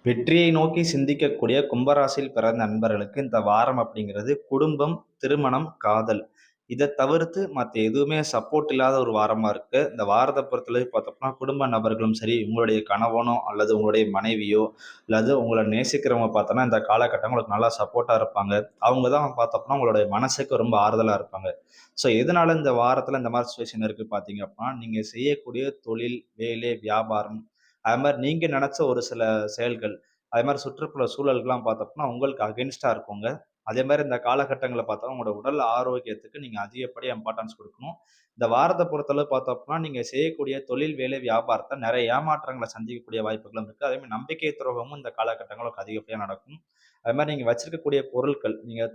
வெற்றியை நோக்கி சிந்திக்கக்கூடிய கும்பராசியில் பிறந்த நண்பர்களுக்கு இந்த வாரம் அப்படிங்கிறது குடும்பம், திருமணம், காதல். இதை தவிர்த்து மற்ற எதுவுமே சப்போர்ட் இல்லாத ஒரு வாரமா இருக்கு. இந்த வாரத்தை பொறுத்தளவு பார்த்தோம்னா, குடும்ப நபர்களும் சரி, உங்களுடைய கணவனோ அல்லது உங்களுடைய மனைவியோ, அல்லது உங்களை நேசிக்கிறவங்க பார்த்தோன்னா, இந்த காலகட்டம் உங்களுக்கு நல்லா சப்போர்ட்டா இருப்பாங்க. அவங்க தான் பார்த்தோம்னா, உங்களுடைய மனசுக்கு ரொம்ப ஆறுதலா இருப்பாங்க. ஸோ எதனால இந்த வாரத்துல இந்த மாதிரி சுச்சுவேஷன் இருக்கு பார்த்தீங்க அப்படின்னா, நீங்க செய்யக்கூடிய தொழில், வேலை, வியாபாரம் அது மாதிரி நீங்க நினைச்ச ஒரு சில செயல்கள், அதே மாதிரி சுற்றுப்புற சூழல்கள்லாம் பார்த்தோம்னா உங்களுக்கு அகென்ஸ்டா இருக்குங்க. அதே மாதிரி இந்த காலகட்டங்களில் பார்த்தா உங்களோட உடல் ஆரோக்கியத்துக்கு நீங்க அதிகப்படியாக இம்பார்ட்டன்ஸ் கொடுக்கணும். இந்த வாரத்தை பொறுத்தளவு பார்த்தோம்னா நீங்க செய்யக்கூடிய தொழில், வேலை, வியாபாரத்தை நிறைய ஏமாற்றங்களை சந்திக்கக்கூடிய வாய்ப்புகளும் இருக்கு. அதே மாதிரி நம்பிக்கை துரோகமும் இந்த காலகட்டங்களுக்கு அதிகப்படியாக நடக்கும். அது மாதிரி நீங்க வச்சிருக்கக்கூடிய பொருட்கள், நீங்க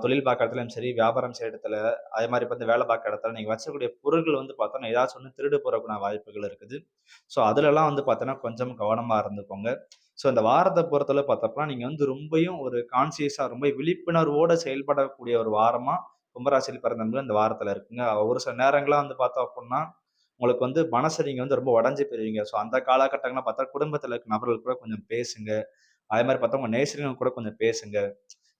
தொழில் பார்க்குற இடத்துலயும் சரி, வியாபாரம் செய்ற இடத்துல, அதே மாதிரி இப்ப இந்த வேலை பார்க்குற இடத்துல நீங்க வச்சிருக்கக்கூடிய பொருட்கள் வந்து பார்த்தோம்னா, ஏதாச்சும் ஒண்ணு திருடு போறதுக்கான வாய்ப்புகள் இருக்குது. ஸோ அதுலலாம் வந்து பார்த்தோன்னா, கொஞ்சம் கவனமா இருந்துக்கோங்க. ஸோ இந்த வாரத்த பொறுத்தளவு பார்த்தோம்னா, நீங்க வந்து ரொம்பயும் ஒரு கான்ஷியஸா ரொம்ப விழிப்புணர்வோட செயல்படக்கூடிய ஒரு வாரமா கும்பராசியில் பிறந்தவங்க இந்த வாரத்துல இருக்குங்க. ஒரு சில நேரங்கள்லாம் வந்து பார்த்தோம் அப்புட்ன்னா, உங்களுக்கு வந்து மனச நீங்க வந்து ரொம்ப உடைஞ்சு போயிருவீங்க. ஸோ அந்த காலகட்டங்கள்ல பார்த்தா குடும்பத்துல இருக்க நபர்கள் கூட கொஞ்சம் பேசுங்க. அதே மாரி பார்த்தா உங்க நேசர்கள் கூட கொஞ்சம் பேசுங்க.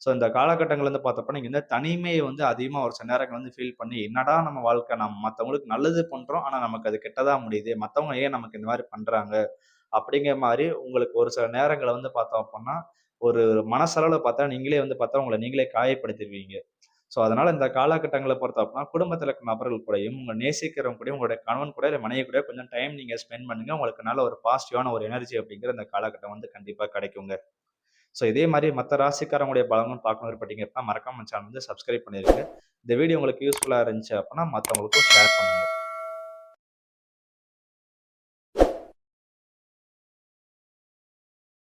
ஸோ இந்த காலகட்டங்கள்ல வந்து பார்த்தப்ப, நீங்க இந்த தனிமைய வந்து அதிகமா ஒரு சில நேரங்கள்ல வந்து ஃபீல் பண்ணி, என்னடா நம்ம வாழ்க்கை! நம்ம மத்தவங்களுக்கு நல்லது பண்றோம். ஆனா நமக்கு அது கெட்டதா முடியுது. மத்தவங்க ஏன் நமக்கு இந்த மாரி பண்றாங்க? அப்படிங்கிற மாரி உங்களுக்கு ஒரு சில நேரங்கள்ல வந்து பார்த்தோம் அப்பன்னா, ஒரு மனசளவுல பார்த்தா நீங்களே வந்து பார்த்தா உங்கள நீங்களே காயப்படுத்திருவீங்க. ஸோ அதனால இந்த காலகட்டங்கள பொறுத்தப்பன்னா, குடும்பத்தில இருக்க நபர்கள் கூடயும், உங்க நேசிக்கிறவங்க கூடயும், உங்களுடைய கணவன் கூட, இல்ல மனைவி கூட கொஞ்சம் டைம் நீங்க ஸ்பெண்ட் பண்ணுங்க. உங்களுக்கு நல்ல ஒரு பாசிட்டிவான ஒரு எனர்ஜி அப்படிங்கிற இந்த காலகட்டம் வந்து கண்டிப்பா கிடைக்குங்க. ஸோ இதே மாரி மத்த ராசிக்காரங்களுடைய பலன்களும் பார்க்கணும் விருப்பப்பட்டீங்க அப்படின்னா, மறக்காம சேனல் வந்து சப்ஸ்கிரைப் பண்ணிருங்க. இந்த வீடியோ உங்களுக்கு யூஸ்ஃபுல்லா இருந்துச்சு அப்படின்னா, மத்தவங்களுக்கும் ஷேர் பண்ணுங்க.